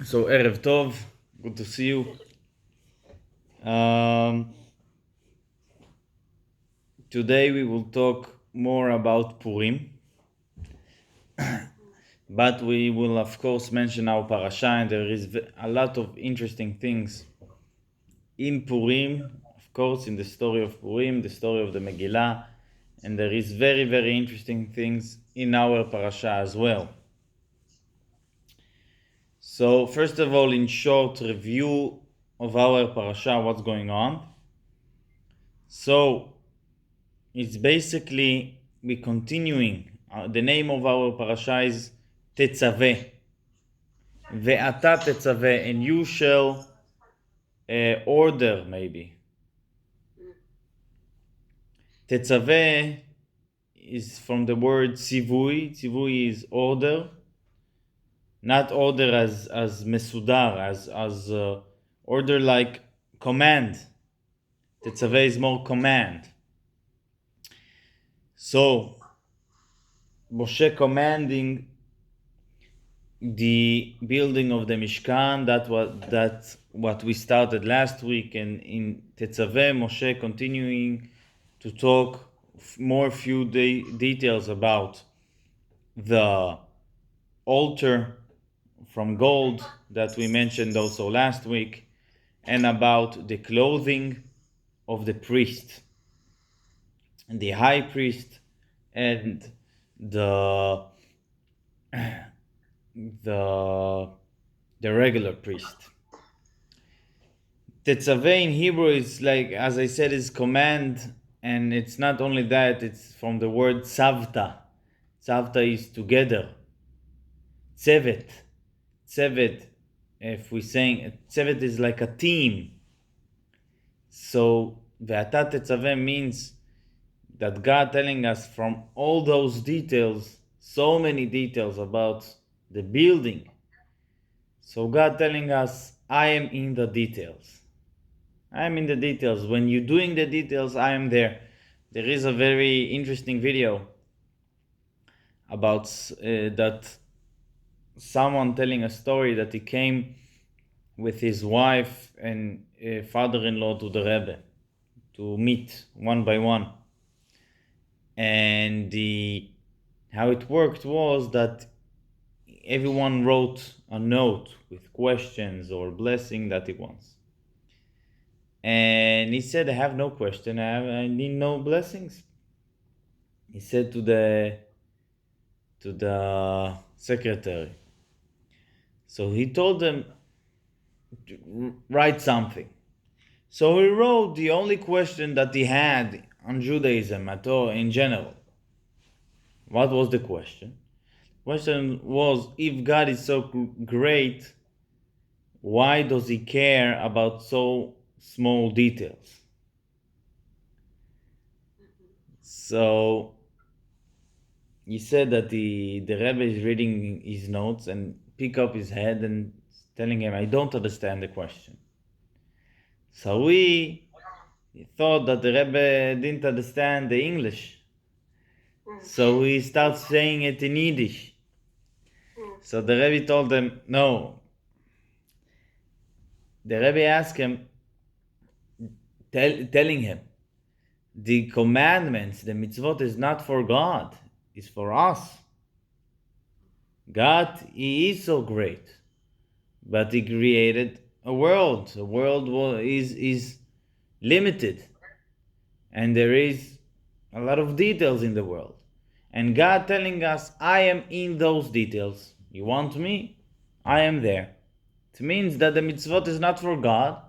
So Erev Tov, good to see you. Today we will talk more about Purim, but we will of course mention our parasha, and there is a lot of interesting things in Purim, of course, in the story of Purim, the story of the Megillah, and there is very, very interesting things in our parasha as well. So first of all, in short review of our parasha, what's going on. So it's basically we continuing. The name of our parasha is Tetzave. Ve'ata tetzave, and you shall order, maybe. Tetzave is from the word tzivui. Tzivui is order, not order as mesudar, as order like command. Tetzave is more command. So Moshe commanding the building of the Mishkan. That's what we started last week, and in Tetzave, Moshe continuing to talk more few details about the altar from gold that we mentioned also last week, and about the clothing of the priest, and the high priest, and the regular priest. Tetzaveh in Hebrew is like, as I said, is command, and it's not only that, it's from the word tzavta. Tzavta is together. Tzevet. Tzevet, if we're saying, tzevet is like a team. So, ve'ata tetzaveh means that God telling us from all those details, so many details about the building. So God telling us, I am in the details. I am in the details. When you're doing the details, I am there. There is a very interesting video about that someone telling a story that he came with his wife and father-in-law to the Rebbe to meet one by one. And how it worked was that everyone wrote a note with questions or blessing that he wants. And he said, I have no question, I need no blessings. He said to the secretary. So he told them, write something. So he wrote the only question that he had on Judaism at all in general. What was the question? The question was, if God is so great, why does he care about so small details? So he said that the Rebbe is reading his notes and pick up his head and telling him, I don't understand the question. So he thought that the Rebbe didn't understand the English. So he starts saying it in Yiddish. So the Rebbe told him, no. The Rebbe asked him, telling him, the commandments, the mitzvot is not for God, it's for us. God, He is so great, but He created a world. The world is limited, and there is a lot of details in the world. And God telling us, I am in those details. You want me? I am there. It means that the mitzvot is not for God.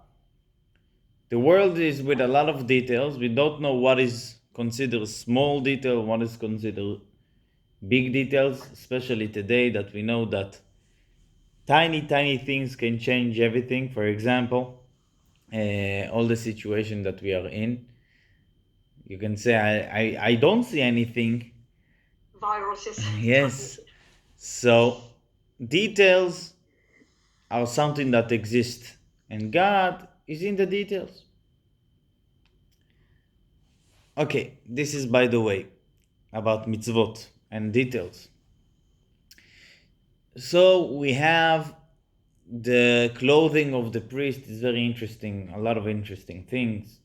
The world is with a lot of details. We don't know what is considered small detail, what is considered big details, especially today that we know that tiny things can change everything. For example, all the situation that we are in. You can say, I don't see anything. Viruses. Yes. So details are something that exists, and God is in the details. Okay, this is, by the way, about mitzvot and details. So we have the clothing of the priest is very interesting, a lot of interesting things.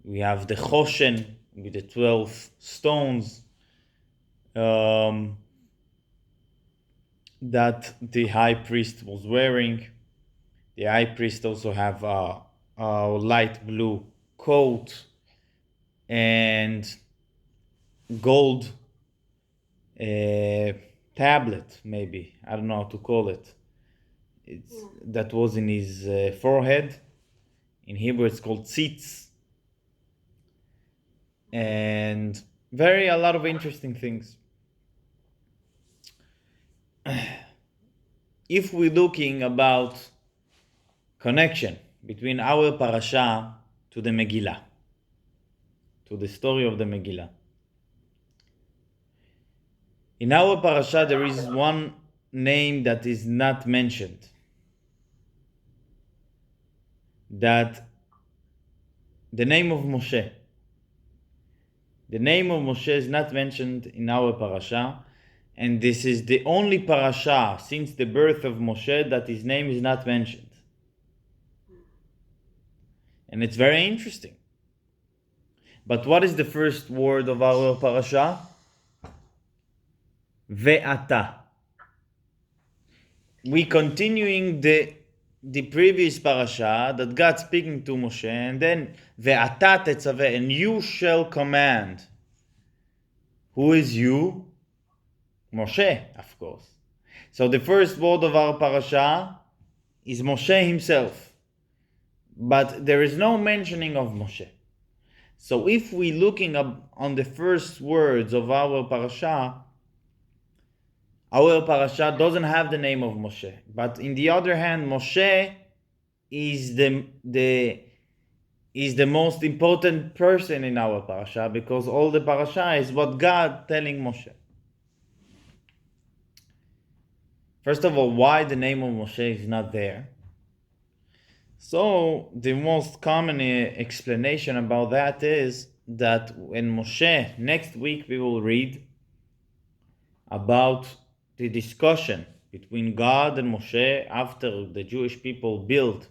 We have the Choshen with the 12 stones that the high priest was wearing. The high priest also have a light blue coat and gold tablet, maybe. I don't know how to call it. That was in his forehead. In Hebrew, it's called tzitz. And a lot of interesting things. If we're looking about connection between our parasha to the Megillah, to the story of the Megillah. In our parasha, there is one name that is not mentioned. That the name of Moshe. The name of Moshe is not mentioned in our parasha, and this is the only parasha since the birth of Moshe that his name is not mentioned. And it's very interesting. But what is the first word of our parasha? Ve'ata. We continuing the previous parasha that God speaking to Moshe, and then Ve'ata Tetzave, and you shall command. Who is you? Moshe, of course. So the first word of our parasha is Moshe himself. But there is no mentioning of Moshe. So if we looking up on the first words of our parasha doesn't have the name of Moshe. But in the other hand, Moshe is the most important person in our parasha, because all the parasha is what God telling Moshe. First of all, why the name of Moshe is not there? So the most common explanation about that is that when Moshe, next week we will read about the discussion between God and Moshe after the Jewish people built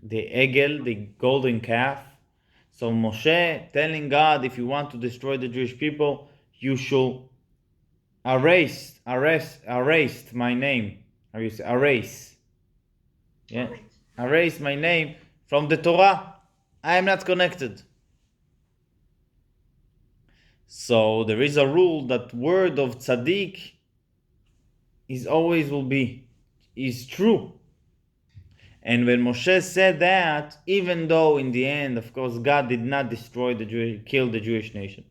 the Egel, the golden calf. So Moshe telling God, if you want to destroy the Jewish people, you should erase my name. How you say erase? Yeah, erase my name from the Torah. I am not connected. So there is a rule that word of tzaddik is true. And when Moshe said that, even though in the end, of course, God did not kill the Jewish nation,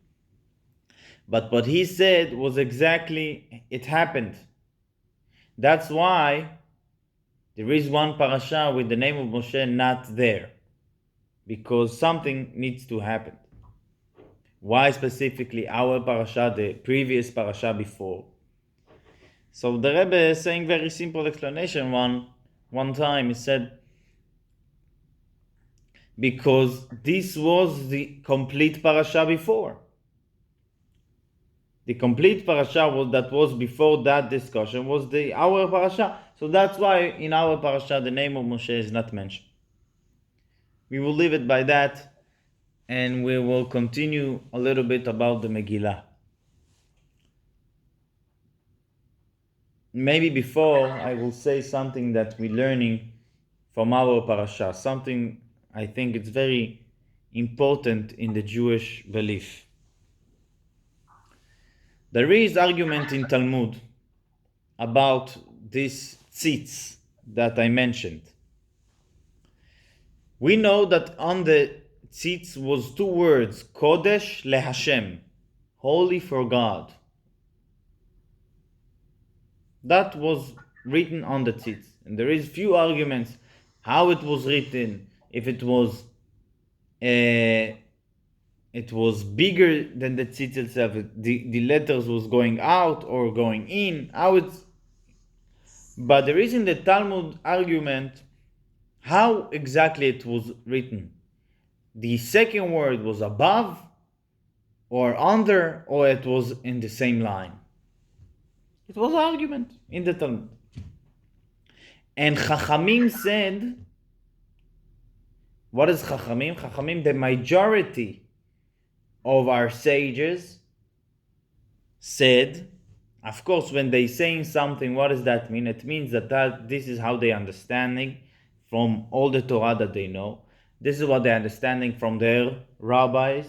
but what he said was exactly, it happened. That's why there is one parasha with the name of Moshe not there, because something needs to happen. Why specifically our parasha, the previous parasha before? So the Rebbe is saying very simple explanation. One time he said, because this was the complete parasha before. The complete parasha was before that discussion was our parasha. So that's why in our parasha the name of Moshe is not mentioned. We will leave it by that, and we will continue a little bit about the Megillah. Maybe before I will say something that we're learning from our parasha, something I think it's very important in the Jewish belief. There is argument in Talmud about this tzitz that I mentioned. We know that on the tzitz was two words, Kodesh leHashem, holy for God. That was written on the tzitz. And there is few arguments how it was written, if it was bigger than the tzitz itself, the letters was going out or going in, but there is in the Talmud argument how exactly it was written. The second word was above or under, or it was in the same line. It was argument in the Talmud. And Chachamim said, what is Chachamim? Chachamim, the majority of our sages said, of course, when they saying something, what does that mean? It means that this is how they understanding from all the Torah that they know. This is what they're understanding from their rabbis.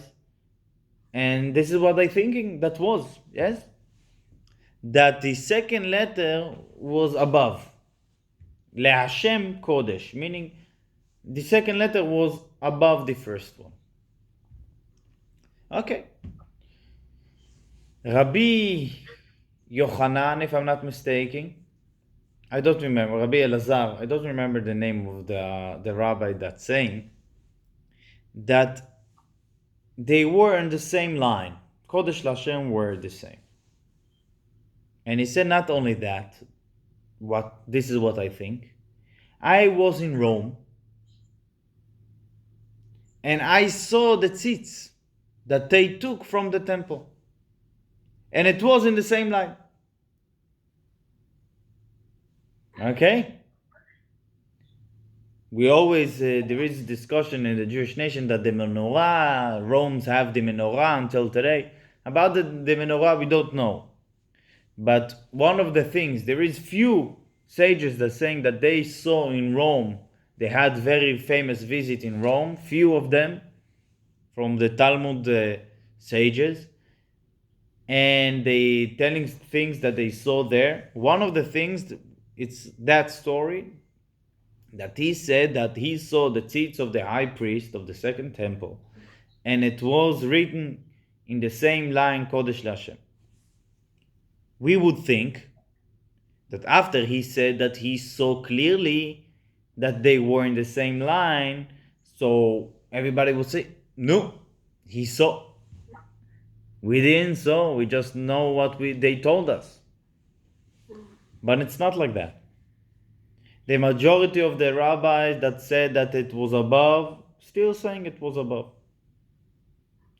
And this is what they're thinking that was, yes? That the second letter was above. LeHashem Kodesh, meaning the second letter was above the first one. Okay. Rabbi Yochanan, if I'm not mistaken, I don't remember, Rabbi Elazar, I don't remember the name of the rabbi that's saying that they were in the same line. Kodesh LaHashem were the same. And he said not only that, this is what I think. I was in Rome and I saw the tzitz that they took from the temple. And it was in the same line. Okay? We always, there is discussion in the Jewish nation that the menorah, Romans have the menorah until today. About the menorah, we don't know. But one of the things, there is few sages that saying that they saw in Rome, they had very famous visit in Rome, few of them from the Talmud sages, and they telling things that they saw there. One of the things, it's that story that he said that he saw the tzitz of the high priest of the second temple, and it was written in the same line, Kodesh LaHashem. We would think that after he said that he saw clearly that they were in the same line, so everybody would say, no, he saw. We didn't saw, we just know what they told us. But it's not like that. The majority of the rabbis that said that it was above, still saying it was above.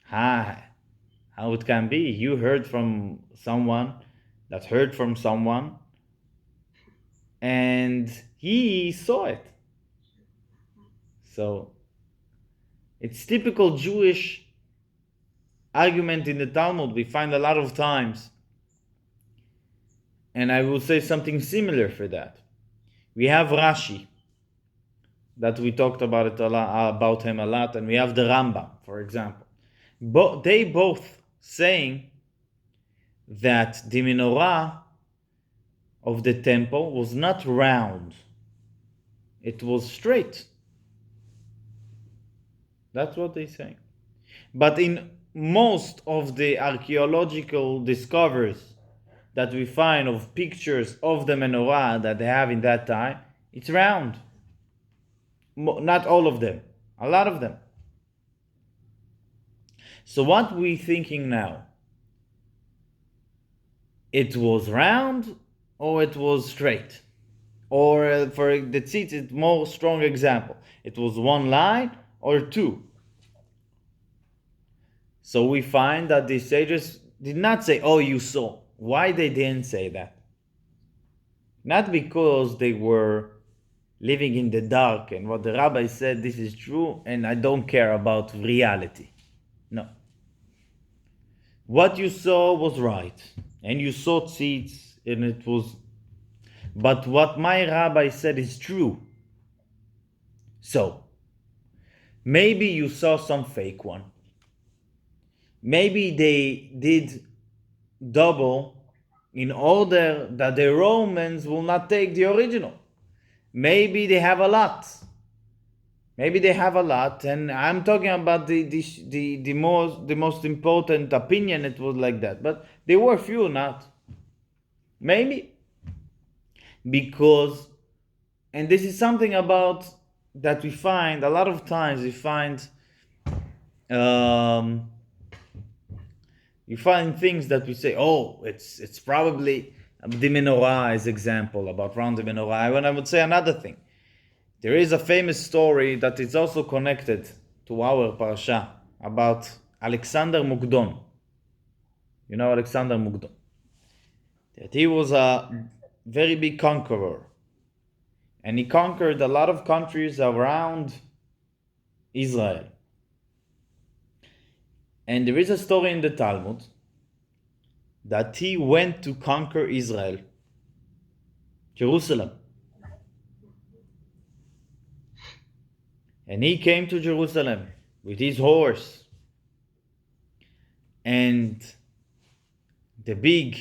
How it can be? You heard from someone that heard from someone, and he saw it. So it's typical Jewish argument in the Talmud. We find a lot of times, and I will say something similar for that. We have Rashi, that we talked about him a lot, and we have the Rambam, for example. They both saying that the menorah of the temple was not round, it was straight. That's what they say. But in most of the archaeological discoveries that we find of pictures of the menorah that they have in that time, it's round. Not all of them, a lot of them. So what we thinking now? It was round or it was straight? Or for the tzitz, it's more strong example. It was one line or two. So we find that the sages did not say, oh, you saw. Why they didn't say that? Not because they were living in the dark and what the rabbi said, this is true and I don't care about reality. No. What you saw was right, and you saw tzitz, and it was. But what my rabbi said is true. So, maybe you saw some fake one. Maybe they did double in order that the Romans will not take the original. Maybe they have a lot. And I'm talking about the most important opinion. It was like that, but there were few not. Maybe because, and this is something about that we find a lot of times. You find things that we say, oh, it's probably the menorah is example about round the menorah. And I would say another thing. There is a famous story that is also connected to our parasha about Alexander Mukdon. You know Alexander Mukdon. That he was a very big conqueror. and he conquered a lot of countries around Israel. And there is a story in the Talmud that he went to conquer Israel, Jerusalem. And he came to Jerusalem with his horse. And the big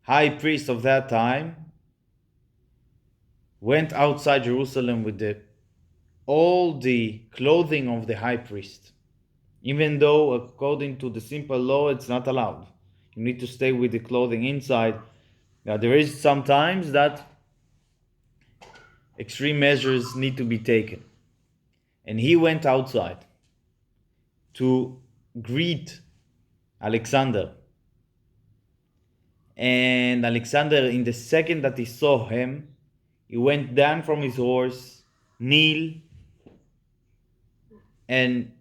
high priest of that time went outside Jerusalem with all the clothing of the high priest. Even though according to the simple law it's not allowed. You need to stay with the clothing inside. Now there is sometimes that extreme measures need to be taken. And he went outside to greet Alexander. And Alexander, in the second that he saw him, he went down from his horse, kneel, and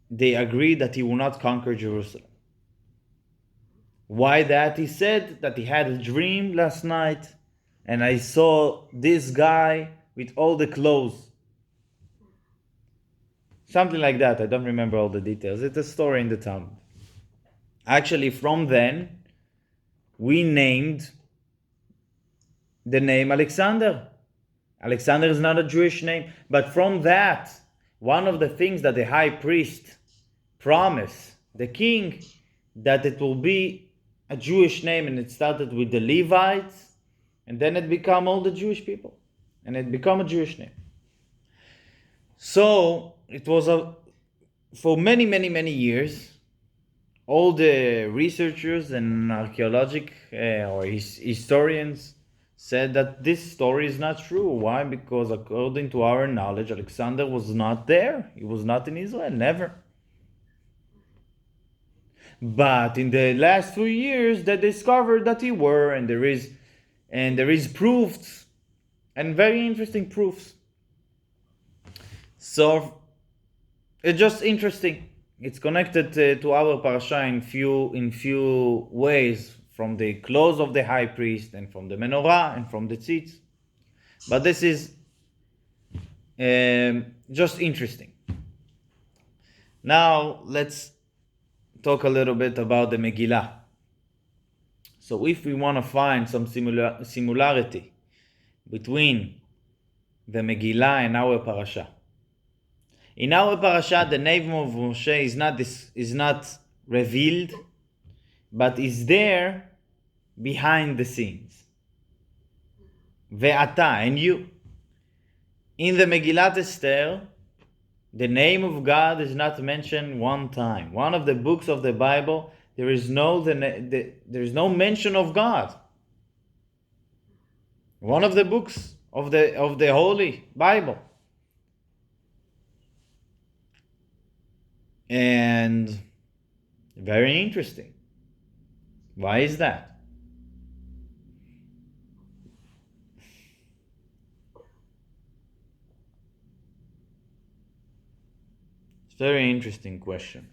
they agreed that he will not conquer Jerusalem. Why that? He said that he had a dream last night, and I saw this guy with all the clothes. Something like that. I don't remember all the details. It's a story in the Talmud. Actually, from then, we named the name Alexander. Alexander is not a Jewish name, but from that, one of the things that the high priest promised the king, that it will be a Jewish name, and it started with the Levites, and then it became all the Jewish people, and it became a Jewish name. So it was for many, many, many years, all the researchers and archaeologic or historians said that this story is not true. Why? Because according to our knowledge, Alexander was not there. He was not in Israel, never. But in the last few years, they discovered that he were, and there is proofs, and very interesting proofs. So it's just interesting. It's connected to our parasha in few ways, from the clothes of the high priest, and from the menorah, and from the tzitz. But this is just interesting. Now let's talk a little bit about the Megillah. So if we want to find some similarity between the Megillah and our parasha. In our parasha, the name of Moshe is not revealed, but is there behind the scenes. Ve'ata, and you. In the Megillat Esther, the name of God is not mentioned one time. One of the books of the Bible, there is no mention of God. One of the books of the Holy Bible. And very interesting. Why is that? It's a very interesting question.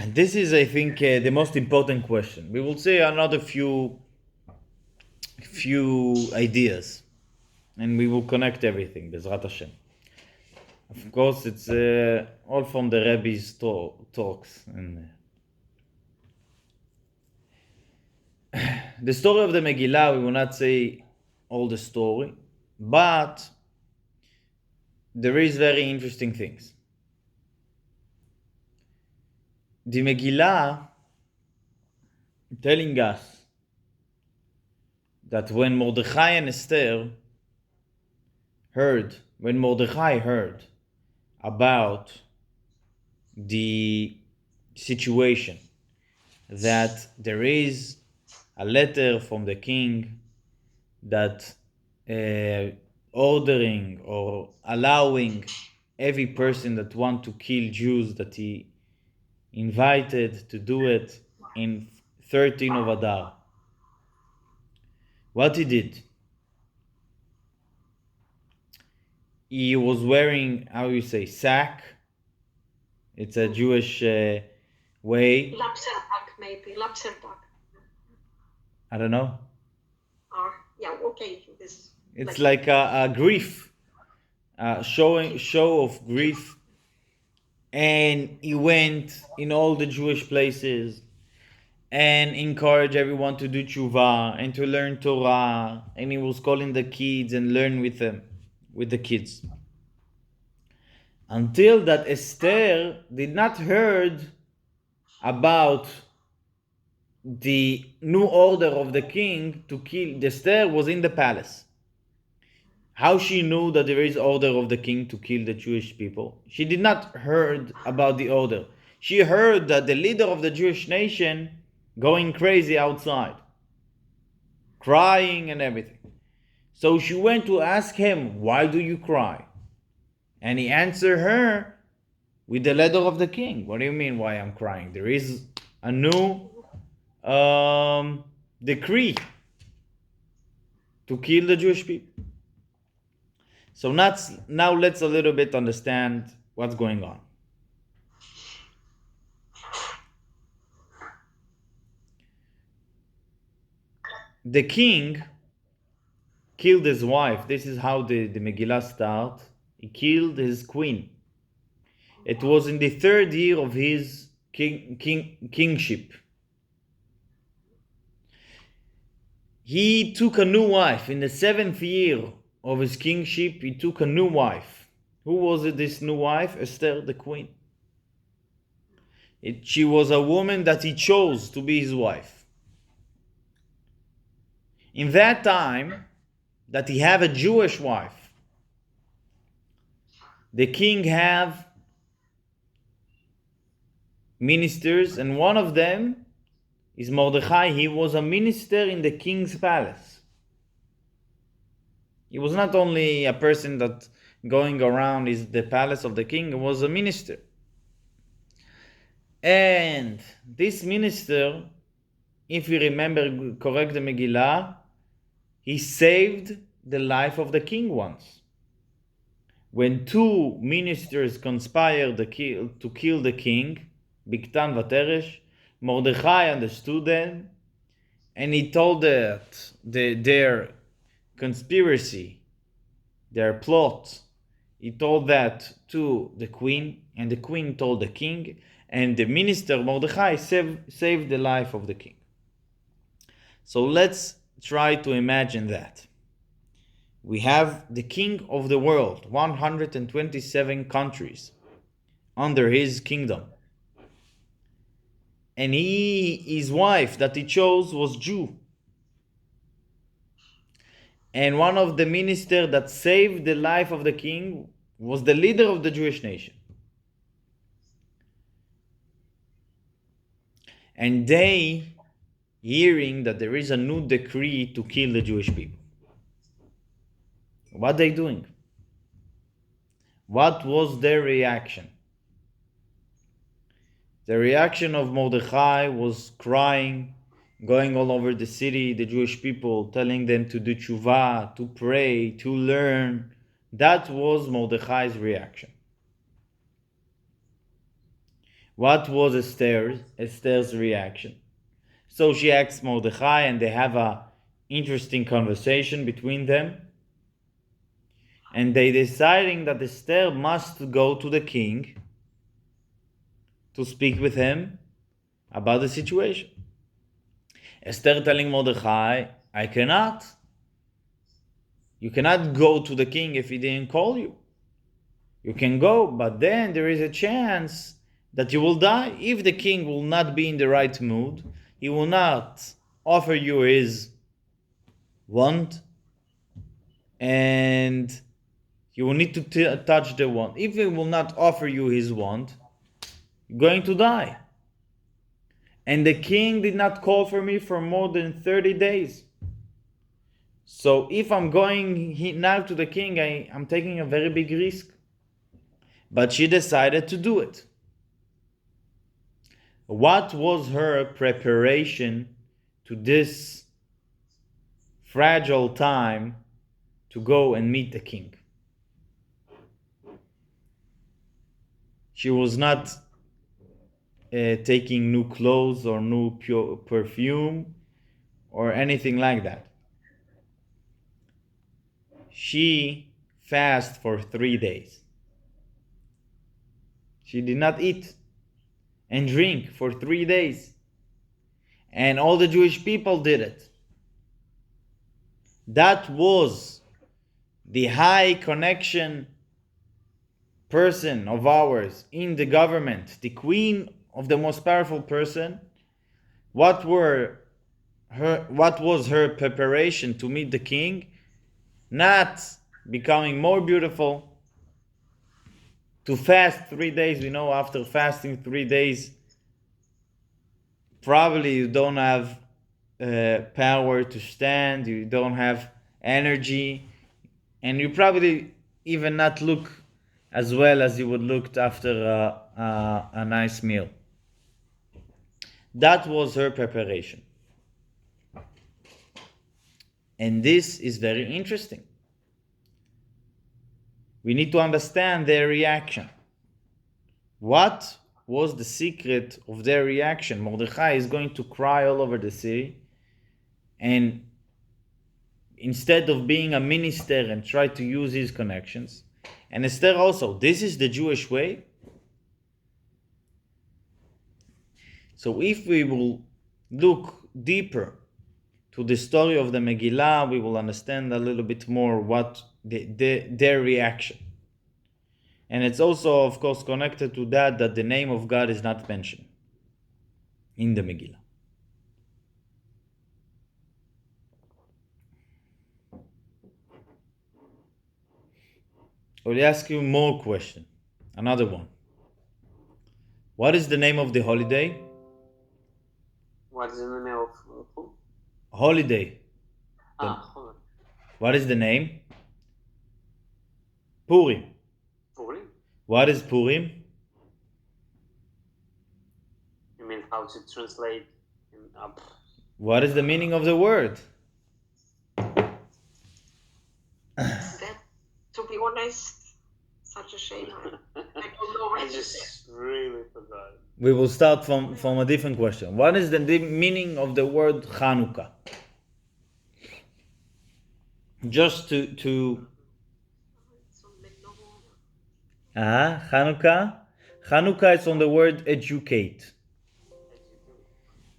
This is, I think, the most important question. We will say another few ideas, and we will connect everything, Bezrat Hashem. Of course, it's all from the Rabbi's talks. And the story of the Megillah, we will not say all the story, but there is very interesting things. The Megillah telling us that when Mordechai heard about the situation that there is a letter from the king that ordering or allowing every person that want to kill Jews, that he invited to do it in 13 of Adar. What he did? He was wearing, how you say, sack. It's a Jewish way. Lapsenpak, maybe. Lapsenpak. I don't know. okay. It's like a grief, show of grief. And he went in all the Jewish places and encouraged everyone to do tshuva and to learn Torah. And he was calling the kids and learn with them, with the kids. Until that Esther did not heard about the new order of the king to kill. Esther was in the palace. How she knew that there is order of the king to kill the Jewish people? She did not heard about the order. She heard that the leader of the Jewish nation going crazy outside, crying and everything. So she went to ask him, why do you cry? And he answered her with the letter of the king. What do you mean why I'm crying? There is a new decree to kill the Jewish people. So now let's a little bit understand what's going on. The king killed his wife. This is how the Megillah starts. He killed his queen. It was in the 3rd year of his kingship. He took a new wife. In the 7th year of his kingship, he took a new wife. Who was it, this new wife? Esther, the queen. She was a woman that he chose to be his wife. In that time, that he have a Jewish wife, the king have ministers, and one of them is Mordechai. He was a minister in the king's palace. He was not only a person that going around is the palace of the king, he was a minister. And this minister, if you remember correct the Megillah, he saved the life of the king once. When 2 ministers conspired to kill the king, Biktan Vateresh, Mordechai understood them, and he told that their conspiracy, their plot, he told that to the queen, and the queen told the king, and the minister Mordechai saved the life of the king. So let's try to imagine that. We have the king of the world, 127 countries under his kingdom. And his wife that he chose was Jew. And one of the ministers that saved the life of the king was the leader of the Jewish nation. And they, hearing that there is a new decree to kill the Jewish people, what are they doing? What was their reaction? The reaction of Mordechai was crying, going all over the city, the Jewish people, telling them to do tshuva, to pray, to learn. That was Mordechai's reaction. What was Esther's reaction? So she asks Mordechai, and they have a interesting conversation between them. And they deciding that Esther must go to the king to speak with him about the situation. Esther telling Mordechai, I cannot. You cannot go to the king if he didn't call you. You can go, but then there is a chance that you will die. If the king will not be in the right mood, he will not offer you his want, and you will need to touch the want. If he will not offer you his want, you're going to die. And the king did not call for me for more than 30 days. So if I'm going now to the king, I'm taking a very big risk. But she decided to do it. What was her preparation to this fragile time to go and meet the king? She was not taking new clothes or new perfume or anything like that. she fasted for 3 days. She did not eat and drink for 3 days. And all the Jewish people did it. That was the high connection person of ours in the government, the queen of the most powerful person. What was her preparation to meet the king? Not becoming more beautiful, to fast 3 days. We know after fasting 3 days, probably you don't have power to stand, you don't have energy, and you probably even not look as well as you would look after a nice meal. That was her preparation. And this is very interesting. We need to understand their reaction. What was the secret of their reaction? Mordechai is going to cry all over the city, and instead of being a minister and try to use his connections, and Esther also, this is the Jewish way. So if we will look deeper to the story of the Megillah, we will understand a little bit more what their reaction. And it's also, of course, connected to that the name of God is not mentioned in the Megillah. I will ask you more question. Another one. What is the name of the holiday? What is the name of who? Holiday. Holiday. What is the name? Purim. Purim? What is Purim? You mean how to translate in up? What is the meaning of the word? That, to be honest, such a shame. I don't know what I to say. just really forgot. We will start from a different question. What is the meaning of the word Chanukah? Just to Chanukah. Chanukah is on the word educate.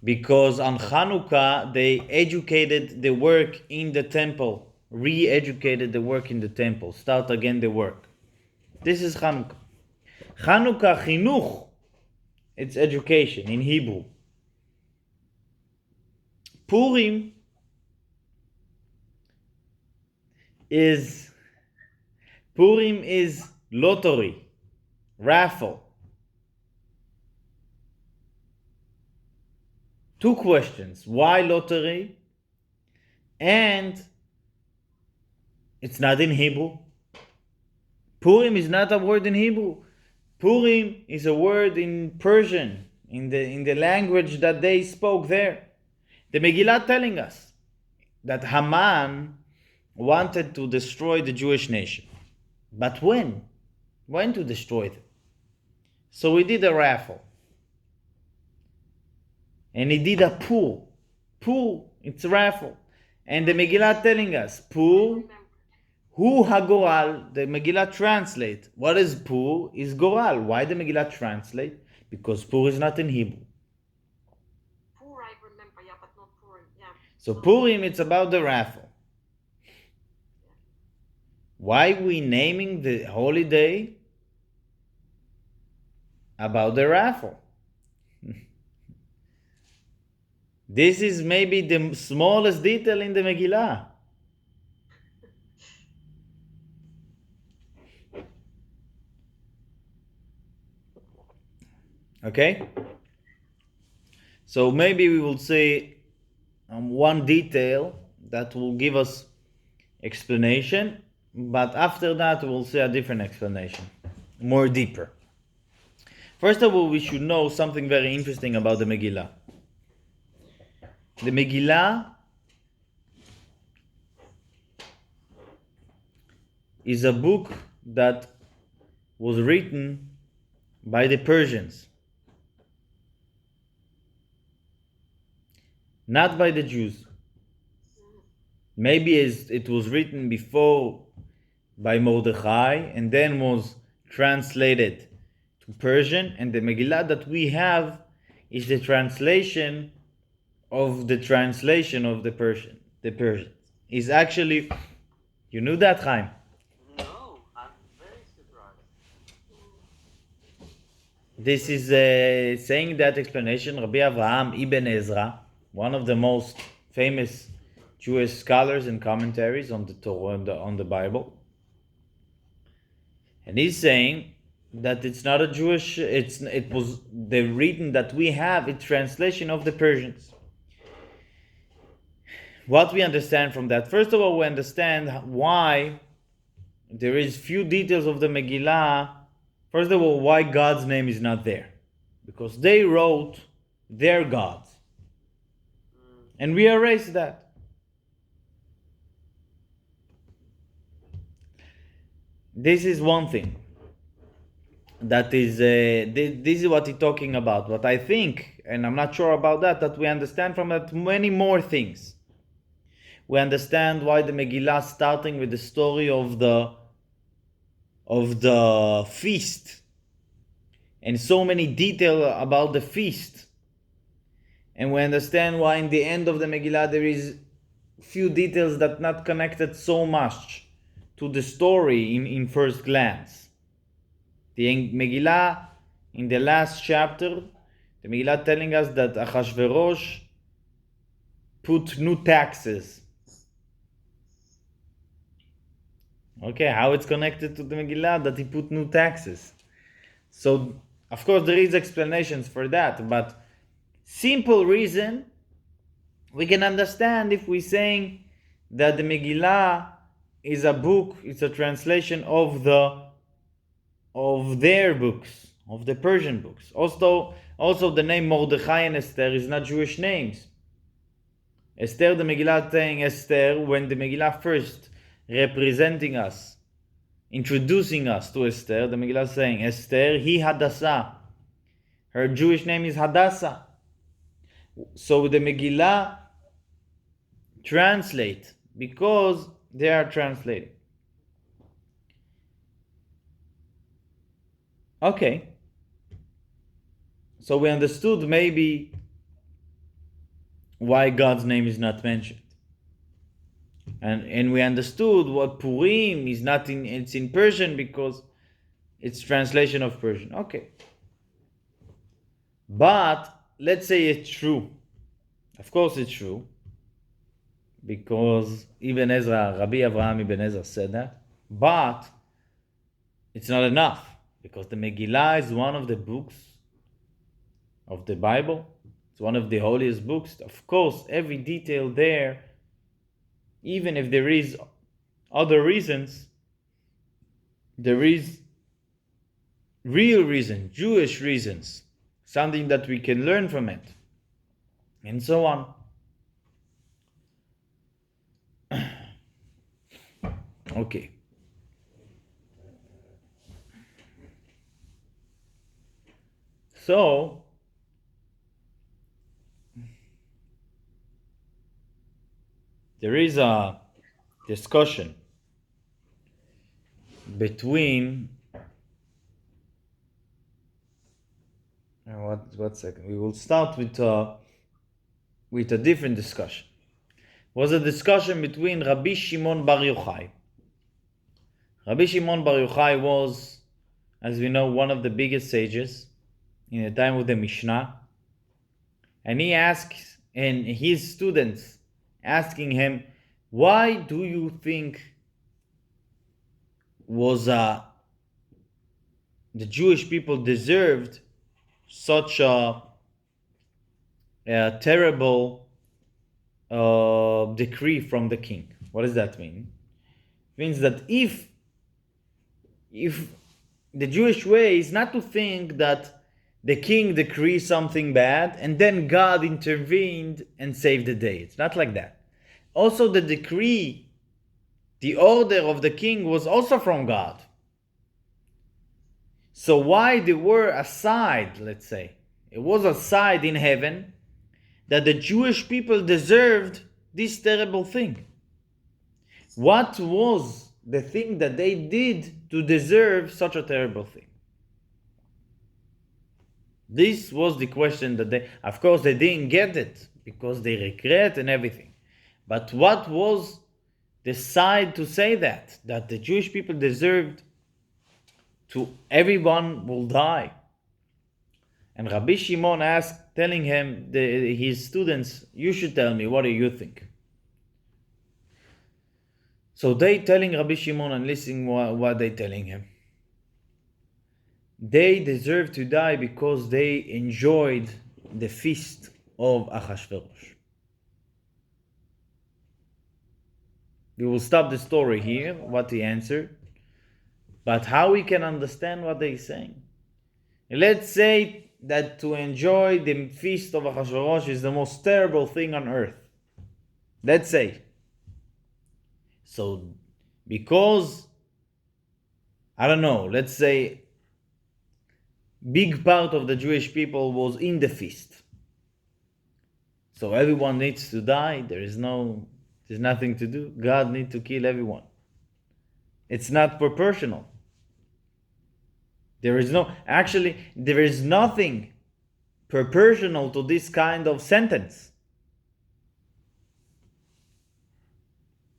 Because on Chanukah they educated the work in the temple, re-educated the work in the temple, start again the work. This is Chanukah. Chanukah chinuch, it's education in Hebrew. Purim is lottery, raffle. Two questions. Why lottery? And it's not in Hebrew. Purim is not a word in Hebrew. Purim is a word in Persian, in the language that they spoke there. The Megillah telling us that Haman wanted to destroy the Jewish nation. But when? When to destroy them? So he did a raffle. And he did a pool. Pool, it's a raffle. And the Megillah telling us, pool, hu hagoral, the Megillah translate. What is pool? Is goral. Why the Megillah translate? Because pool is not in Hebrew. Pur, I remember, yeah, but not Purim, yeah. So Purim, it's about the raffle. Why we naming the holiday about the raffle? This is maybe the smallest detail in the Megillah. Okay? So maybe we will say one detail that will give us explanation, but after that we'll say a different explanation, more deeper. First of all, we should know something very interesting about the Megillah. The Megillah is a book that was written by the Persians, not by the Jews. Maybe it was written before by Mordechai and then was translated to Persian, and the Megillah that we have is the translation of the Persian. The Persian is actually, you knew that, Chaim? No, I'm very surprised. This is saying that explanation. Rabbi Avraham ibn Ezra, one of the most famous Jewish scholars and commentaries on the Torah and on the Bible, and he's saying that it's not a Jewish. It was the written that we have. It's translation of the Persians. What we understand from that? First of all, we understand why there is few details of the Megillah. First of all, why God's name is not there, because they wrote their gods, and we erase that. This is one thing. That is, this is what he's talking about. But I think, and I'm not sure about that we understand from that many more things. We understand why the Megillah starting with the story of the feast, and so many details about the feast. And we understand why in the end of the Megillah there is few details that not connected so much to the story in first glance. The Megillah, in the last chapter, the Megillah telling us that Achashverosh put new taxes. Okay, how it's connected to the Megillah that he put new taxes? So, of course, there is explanations for that, but simple reason we can understand if we're saying that the Megillah is a book, it's a translation of their books, of the Persian books. Also the name Mordechai and Esther is not Jewish names. Esther, the Megillah saying Esther, when the Megillah first representing us, introducing us to Esther, the Megillah saying Esther, he Hadassah. Her Jewish name is Hadassah. So the Megillah translate because they are translated. Okay. So we understood maybe why God's name is not mentioned. And we understood what Purim is not in, it's in Persian because it's translation of Persian. Okay. But let's say it's true. Of course it's true. Because Ibn Ezra, Rabbi Avraham Ibn Ezra said that. But it's not enough. Because the Megillah is one of the books of the Bible. It's one of the holiest books. Of course, every detail there, even if there is other reasons, there is real reason, Jewish reasons, something that we can learn from it, and so on. Okay. So, there is a discussion between what second? We will start with a different discussion. It was a discussion between Rabbi Shimon Bar Yochai. Rabbi Shimon Bar Yochai was, as we know, one of the biggest sages in the time of the Mishnah, and he asks, and his students asking him, why do you think was the Jewish people deserved such a terrible decree from the king? What does that mean? It means that if the Jewish way is not to think that the king decreed something bad and then God intervened and saved the day. It's not like that. Also, the decree, the order of the king was also from God. So why there were a side, let's say, it was a side in heaven that the Jewish people deserved this terrible thing? What was the thing that they did to deserve such a terrible thing? This was the question that they, of course, they didn't get it because they regret and everything. But what was the side to say that the Jewish people deserved to everyone will die? And Rabbi Shimon asked, telling him, his students, you should tell me, what do you think? So they telling Rabbi Shimon and listening what they telling him. They deserve to die because they enjoyed the feast of Achashverosh. We will stop the story here, what he answered, but how we can understand what they're saying. Let's say that to enjoy the feast of Achashverosh is the most terrible thing on earth. Let's say. So, because, I don't know, let's say, big part of the Jewish people was in the feast. So everyone needs to die. There's nothing to do. God needs to kill everyone. It's not proportional. There is nothing proportional to this kind of sentence.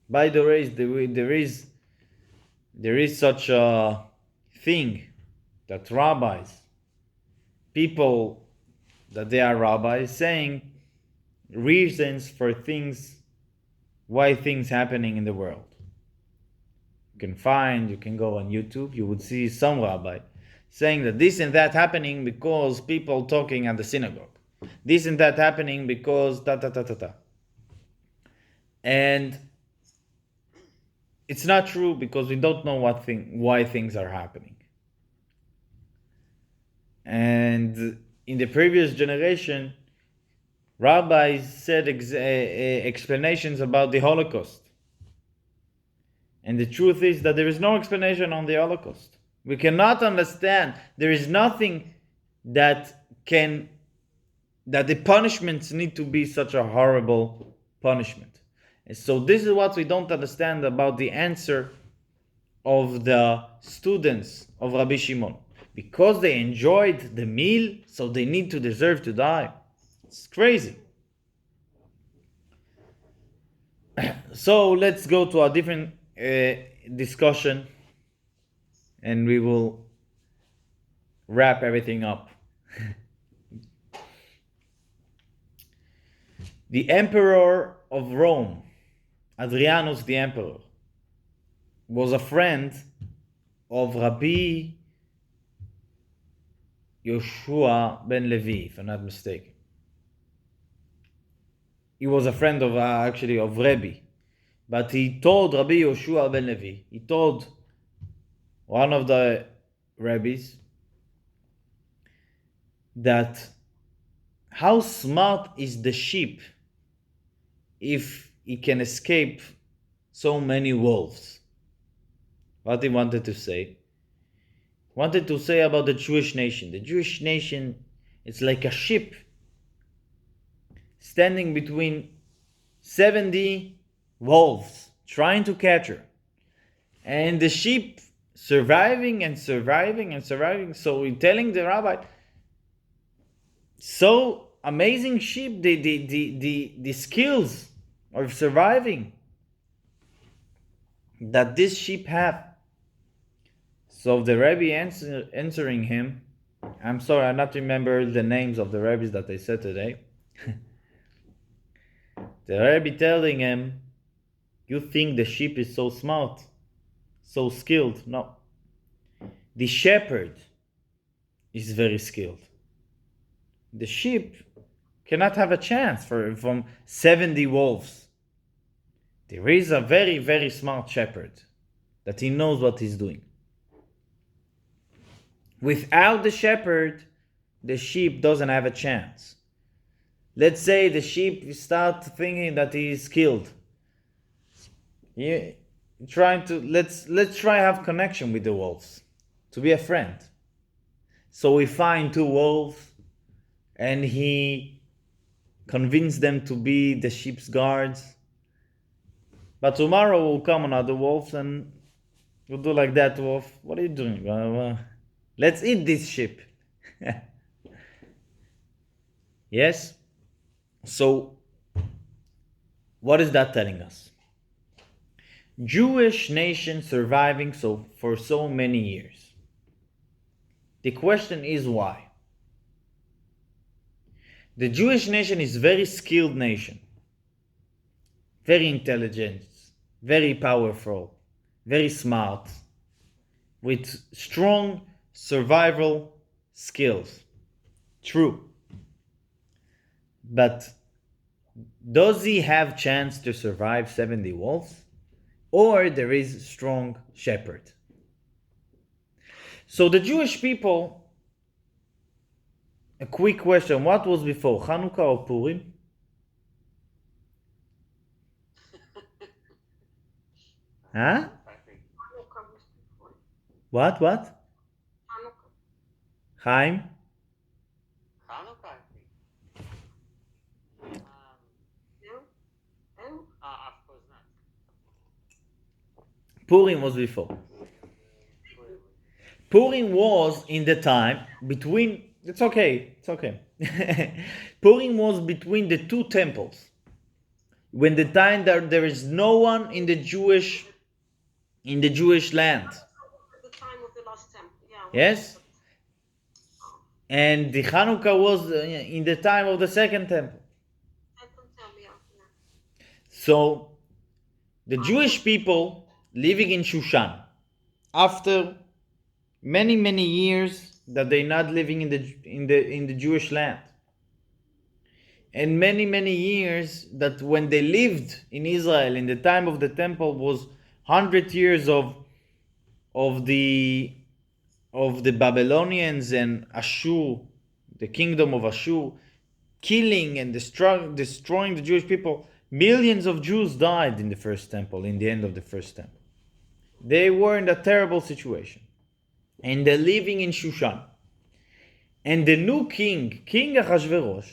By the way, there is such a thing that rabbis, people that they are rabbis, saying reasons for things, why things happening in the world. You can go on YouTube, you would see some rabbi saying that this and that happening because people talking at the synagogue. This and that happening because ta. And it's not true because we don't know why things are happening. And in the previous generation, rabbis said explanations about the Holocaust. And the truth is that there is no explanation on the Holocaust. We cannot understand. There is nothing that the punishments need to be such a horrible punishment. And so this is what we don't understand about the answer of the students of Rabbi Shimon. Because they enjoyed the meal, so they need to deserve to die. It's crazy. So let's go to a different discussion and we will wrap everything up. The emperor of Rome, Adrianus the emperor, was a friend of Rabbi Yoshua ben Levi, if I'm not mistaken. He was a friend of Rabbi. But he told Rabbi Yoshua ben Levi, he told one of the rabbis that how smart is the sheep if he can escape so many wolves. What he wanted to say? He wanted to say about the Jewish nation. The Jewish nation is like a sheep standing between 70 wolves trying to catch her. And the sheep surviving and surviving and surviving. So he's telling the rabbi, so amazing sheep, the skills of surviving that this sheep have. So the Rabbi answering him, I'm sorry, I not remember the names of the rabbis that they said today. The Rabbi telling him, you think the sheep is so smart, so skilled? No. The shepherd is very skilled. The sheep cannot have a chance from 70 wolves. There is a very, very smart shepherd that he knows what he's doing. Without the shepherd, the sheep doesn't have a chance. Let's say the sheep start thinking that he is skilled. Let's try have connection with the wolves, to be a friend. So we find 2 wolves, and he convinced them to be the sheep's guards. But tomorrow will come another wolf, and You do like that, Wolf. What are you doing? Let's eat this sheep. Yes? So, what is that telling us? Jewish nation surviving for so many years. The question is why? The Jewish nation is very skilled nation, very intelligent, very powerful, very smart, with strong survival skills. True. But does he have chance to survive 70 wolves? Or there is strong shepherd? So the Jewish people, a quick question, what was before, Hanukkah or Purim? Huh? I think. Hanukkah was before. What? Hanukkah. Chaim? Hanukkah, I think. No? No? Of course not. Purim was before. Purim was in the time between, it's okay. Purim was between the two temples. When the time that there is no one in the Jewish land. At the time of the last temple, yeah. Yes? And the Hanukkah was in the time of the second temple. Second temple, yeah. So the Jewish people living in Shushan, after many years that they're not living in the Jewish land, and many years that when they lived in Israel in the time of the temple was 100 years of the Babylonians and Ashur, the kingdom of Ashur, killing and destroying the Jewish people. Millions of Jews died in the first temple, in the end of the first temple. They were in a terrible situation. And they're living in Shushan. And the new king Ahasuerus,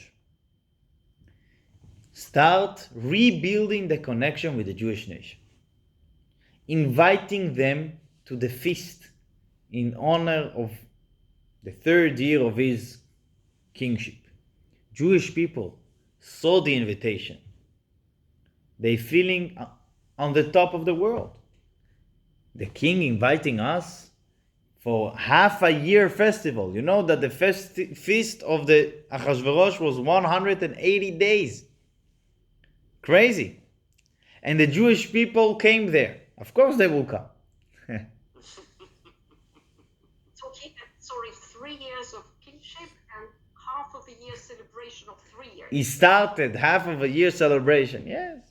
start rebuilding the connection with the Jewish nation, inviting them to the feast in honor of the third year of his kingship. Jewish people saw the invitation. They feeling on the top of the world. The king inviting us for half a year festival. You know that the feast of the Ahasuerus was 180 days. Crazy. And the Jewish people came there. Of course they will come. So he had, 3 years of kingship and half of a year celebration of 3 years. He started half of a year celebration, yes.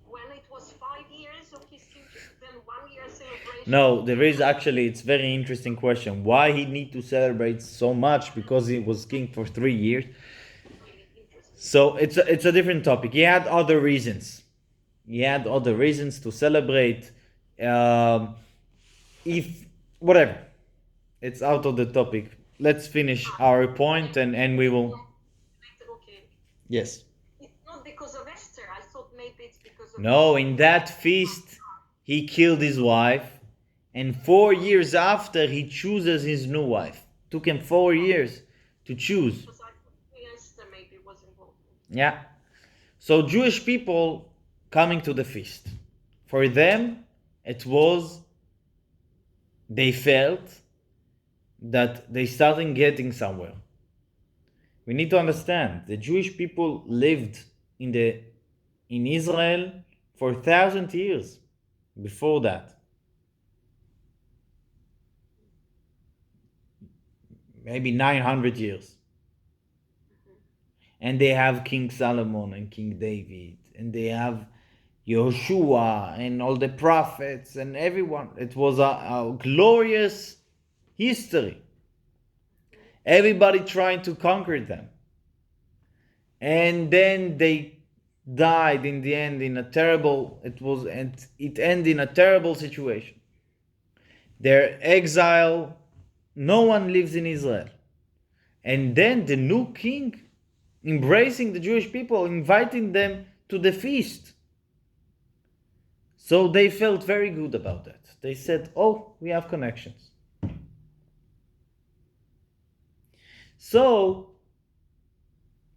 When it was 5 years of his kingship, then 1 year celebration. No, there is actually, it's very interesting question. Why he need to celebrate so much? Because he was king for 3 years. So it's a different topic. He had other reasons. He had other reasons to celebrate. If whatever, it's out of the topic. Let's finish our point and we will. Okay. Yes. It's not because of Esther. I thought maybe it's because of. No, in that feast, he killed his wife, and 4 years after, he chooses his new wife. Took him 4 years to choose. Because I thought Esther maybe was involved. Yeah. So Jewish people coming to the feast. For them, it was, they felt that they started getting somewhere. We need to understand, the Jewish people lived in Israel for 1,000 years before that. Maybe 900 years. And they have King Solomon and King David, and they have Yehoshua and all the prophets and everyone. It was a glorious history. Everybody trying to conquer them. And then they died in the end in a terrible, it ended in a terrible situation. Their exile, no one lives in Israel. And then the new king embracing the Jewish people, inviting them to the feast. So they felt very good about that. They said, oh, we have connections. So,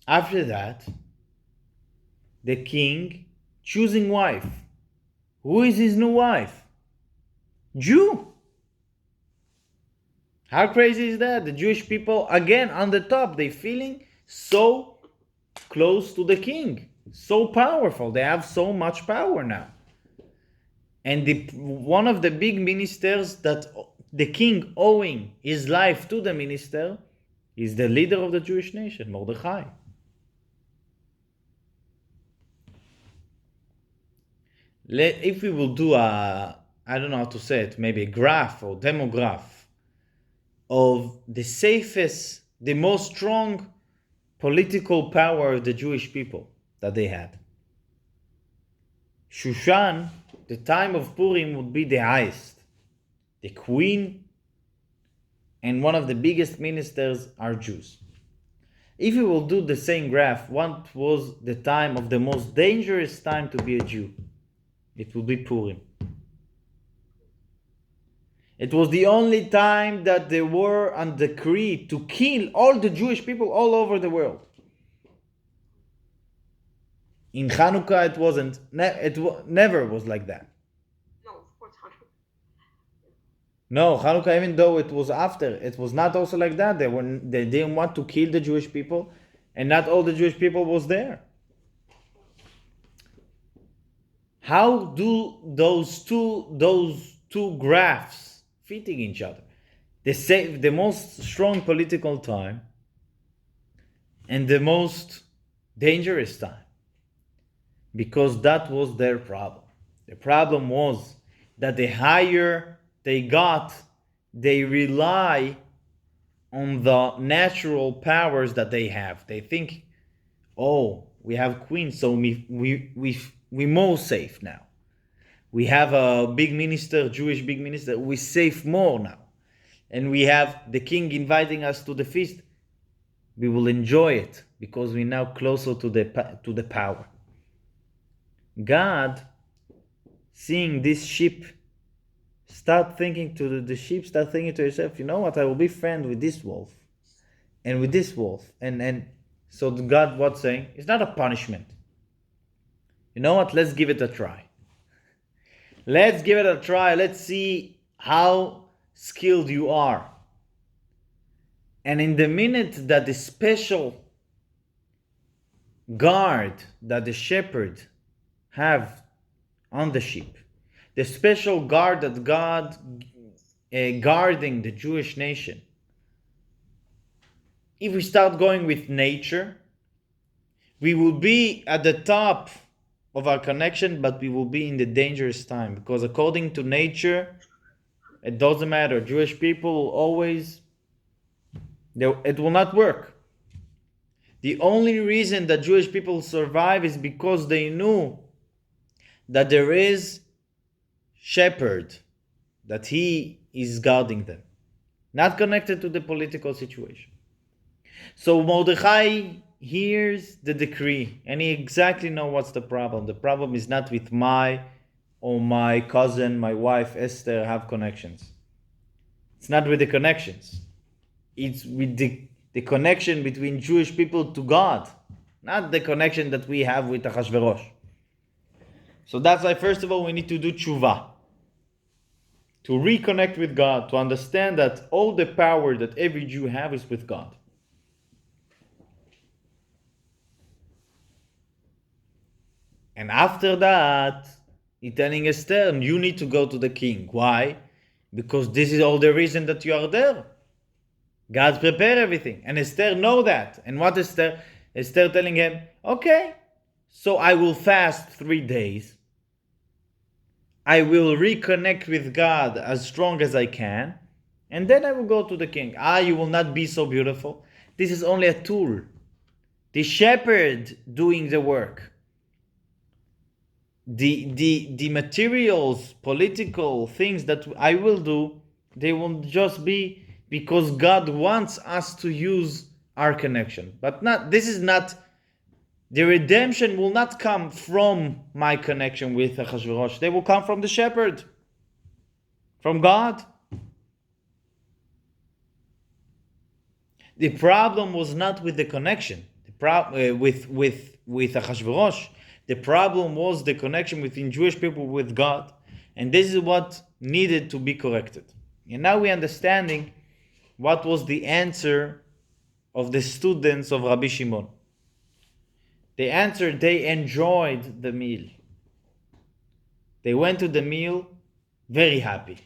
after that, the king choosing wife. Who is his new wife? Jew. How crazy is that? The Jewish people, again, on the top, they feeling so close to the king, so powerful. They have so much power now. And one of the big ministers that the king owing his life to the minister is the leader of the Jewish nation, Mordechai. If we will do I don't know how to say it, maybe a graph or demograph of the safest, the most strong political power of the Jewish people that they had. Shushan, the time of Purim, would be the highest. The queen and one of the biggest ministers are Jews. If we will do the same graph, what was the time of the most dangerous time to be a Jew? It will be Purim. It was the only time that there were a decree to kill all the Jewish people all over the world. In Hanukkah, it wasn't. Never was like that. No, of course not. No, Hanukkah, even though it was after, it was not also like that. They didn't want to kill the Jewish people, and not all the Jewish people was there. How do those two graphs fitting each other? The most strong political time and the most dangerous time. Because that was their problem. The problem was that the higher they got, they rely on the natural powers that they have. They think, oh, we have queen, so we more safe now. We have a big minister, Jewish big minister, we safe more now. And we have the king inviting us to the feast. We will enjoy it because we're now closer to the power. God, seeing this sheep, start thinking to the sheep, start thinking to yourself, you know what, I will be friend with this wolf and with this wolf. And so God, what's saying? It's not a punishment. You know what, let's give it a try. Let's give it a try. Let's see how skilled you are. And in the minute that the special guard that the shepherd have on the sheep, the special guard that God guarding the Jewish nation, if we start going with nature, we will be at the top of our connection, but we will be in the dangerous time, because according to nature, it doesn't matter. Jewish people always, it will not work. The only reason that Jewish people survive is because they knew that there is shepherd, that he is guarding them, not connected to the political situation. So Mordechai hears the decree and he exactly knows what's the problem. The problem is not with my cousin, my wife Esther have connections. It's not with the connections. It's with the connection between Jewish people to God, not the connection that we have with Achashverosh. So that's why, first of all, we need to do tshuva, to reconnect with God, to understand that all the power that every Jew has is with God. And after that, he's telling Esther, you need to go to the king. Why? Because this is all the reason that you are there. God prepared everything. And Esther know that. And what Esther? Esther telling him, okay, so I will fast 3 days. I will reconnect with God as strong as I can. And then I will go to the king. You will not be so beautiful. This is only a tool. The shepherd doing the work. The materials, political things that I will do, they will just be because God wants us to use our connection. But this is not, the redemption will not come from my connection with Achashverosh. They will come from the shepherd. from God. The problem was not with the connection. With Achashverosh. The problem was the connection between Jewish people with God, and this is what needed to be corrected. And now we're understanding what was the answer of the students of Rabbi Shimon. They answered they enjoyed the meal. They went to the meal very happy.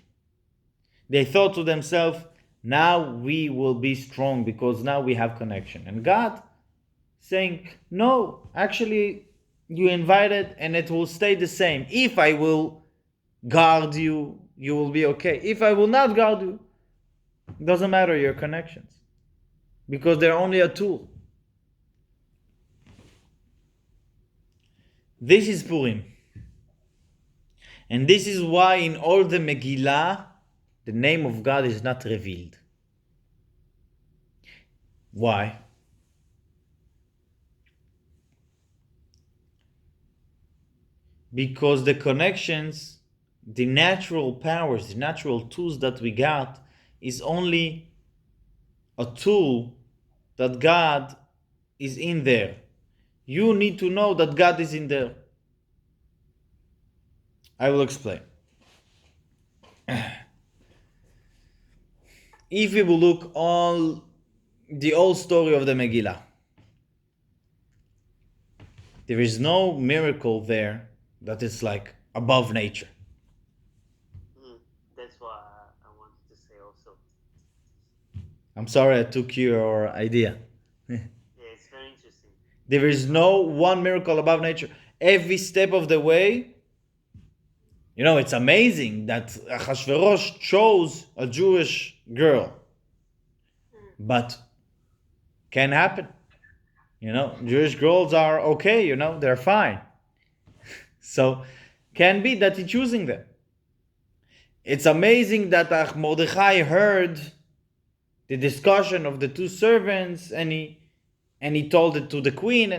They thought to themselves, now we will be strong because now we have connection. And God saying, no, actually you invited and it will stay the same. If I will guard you, you will be okay. If I will not guard you, it doesn't matter your connections because they're only a tool. This is Purim. And this is why in all the Megillah, the name of God is not revealed. Why? Because the connections, the natural powers, the natural tools that we got is only a tool that God is in there. You need to know that God is in there. I will explain. If we will look all the whole story of the Megillah, there is no miracle there that is like above nature. That's what I wanted to say also. I'm sorry I took your idea. Yeah, it's very interesting. There is no one miracle above nature. Every step of the way, it's amazing that Achashverosh chose a Jewish girl. But can happen. Jewish girls are okay, they're fine. So can be that he's choosing them. It's amazing that Mordechai heard the discussion of the two servants and he told it to the queen,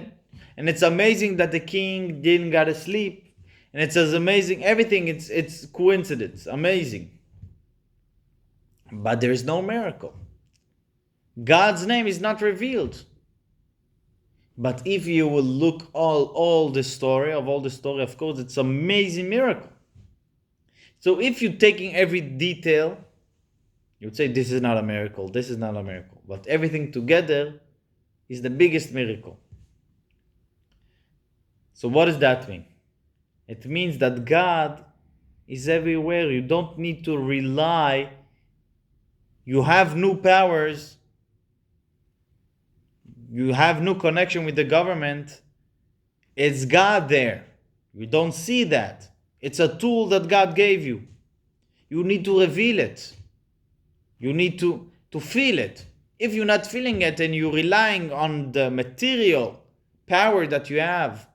and it's amazing that the king didn't get to sleep, and it's as amazing everything. It's coincidence, amazing, but there is no miracle. God's name is not revealed. But if you will look all the story, of course, it's an amazing miracle. So if you're taking every detail, you would say this is not a miracle, this is not a miracle. But everything together is the biggest miracle. So what does that mean? It means that God is everywhere. You don't need to rely. You have new powers. You have no connection with the government. It's God there. You don't see that. It's a tool that God gave you. You need to reveal it. You need to feel it. If you're not feeling it and you're relying on the material power that you have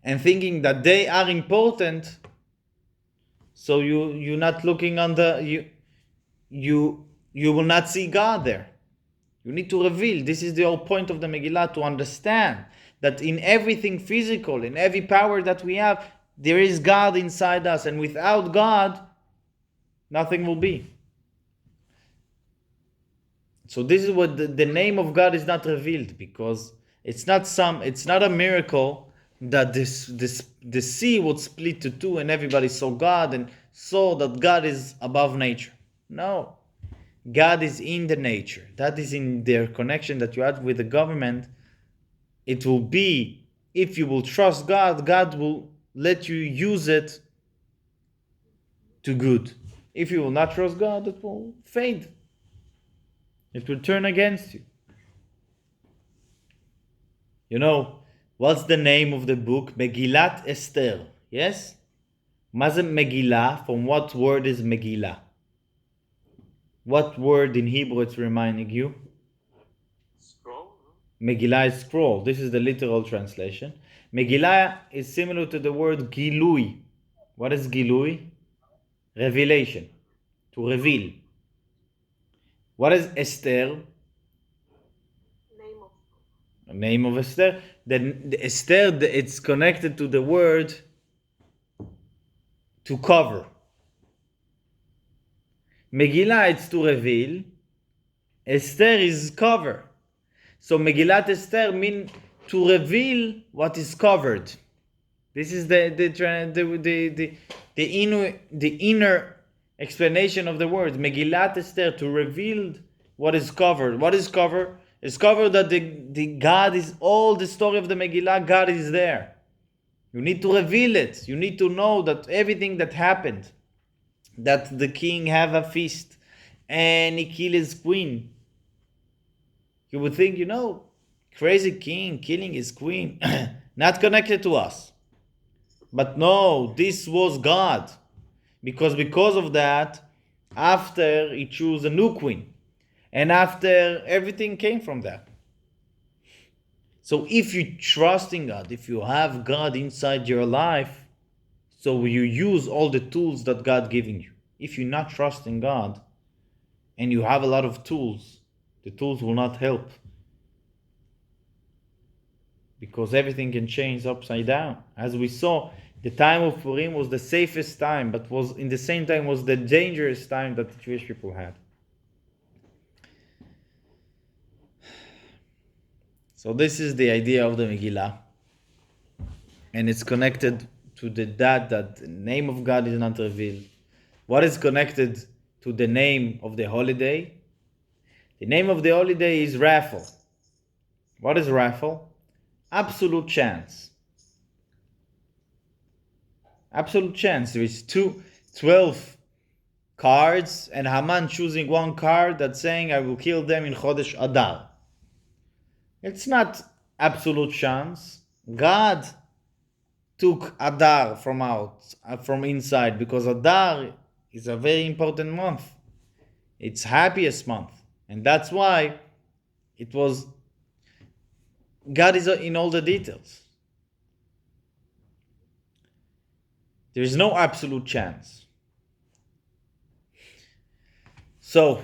and thinking that they are important, so you're not looking on you will not see God there. You need to reveal. This is the whole point of the Megillah, to understand that in everything physical, in every power that we have, there is God inside us. And without God, nothing will be. So this is what the name of God is not revealed, because it's not a miracle that the sea would split to two and everybody saw God and saw that God is above nature. No. God is in the nature. That is in their connection that you have with the government. It will be, if you will trust God, God will let you use it to good. If you will not trust God, it will fade. It will turn against you. What's the name of the book? Megillat Esther. Yes? מה זה Megillah? From what word is Megillah? What word in Hebrew it's reminding you? Scroll? Megillah is scroll. This is the literal translation. Megillah is similar to the word Gilui. What is Gilui? Revelation. To reveal. What is Esther? Name of Esther. The Esther, it's connected to the word to cover. Megillah it's to reveal. Esther is cover. So Megillat Esther mean to reveal what is covered. This is the inner explanation of the word. Megillat Esther, to reveal what is covered. What is covered? It's covered that the God is all the story of the Megillah. God is there. You need to reveal it. You need to know that everything that happened, that the king have a feast and he kill his queen. You would think, crazy king killing his queen, not connected to us. But no, this was God. Because of that, after he chose a new queen. And after everything came from that. So if you trust in God, if you have God inside your life, so you use all the tools that God giving you. If you not trust in God and you have a lot of tools, the tools will not help. Because everything can change upside down. As we saw, the time of Purim was the safest time, but was in the same time was the dangerous time that the Jewish people had. So this is the idea of the Megillah, and it's connected to that the name of God is not revealed. What is connected to the name of the holiday? The name of the holiday is raffle. What is raffle? Absolute chance. Absolute chance. There is 12 cards, and Haman choosing one card that's saying, I will kill them in Chodesh Adar. It's not absolute chance. God took Adar from inside, because Adar is a very important month. It's happiest month. And that's why it was, God is in all the details. There is no absolute chance. So,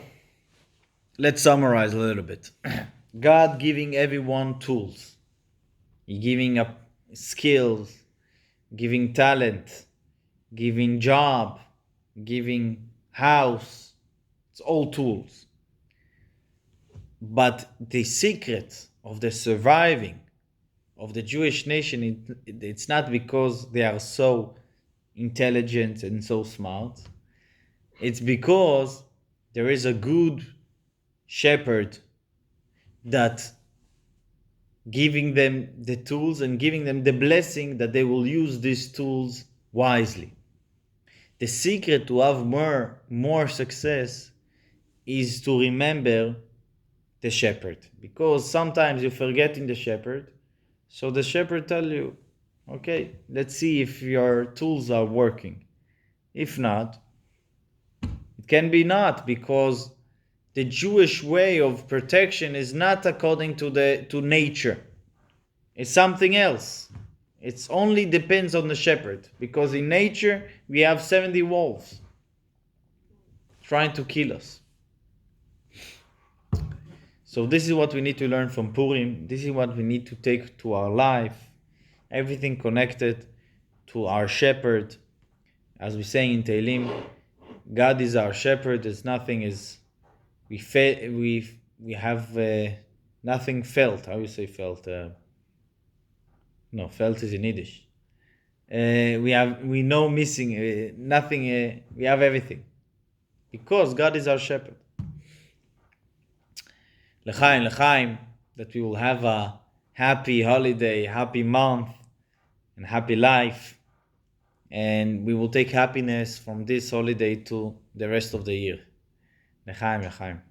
let's summarize a little bit. God giving everyone tools. He giving up skills, giving talent, giving job, giving house. It's all tools. But the secret of the surviving of the Jewish nation, it's not because they are so intelligent and so smart. It's because there is a good shepherd that giving them the tools and giving them the blessing that they will use these tools wisely. The secret to have more success is to remember the shepherd, because sometimes you forget in the shepherd. So the shepherd tell you, okay, let's see if your tools are working. If not, it can be not, because the Jewish way of protection is not according to nature. It's something else. It only depends on the shepherd, because in nature we have 70 wolves trying to kill us. So this is what we need to learn from Purim. This is what we need to take to our life. Everything connected to our shepherd. As we say in Tehillim, God is our shepherd. There's nothing we have nothing felt. How you say felt? No, felt is in Yiddish. We know missing nothing. We have everything, because God is our shepherd. L'chaim, that we will have a happy holiday, happy month, and happy life, and we will take happiness from this holiday to the rest of the year. L'chaim.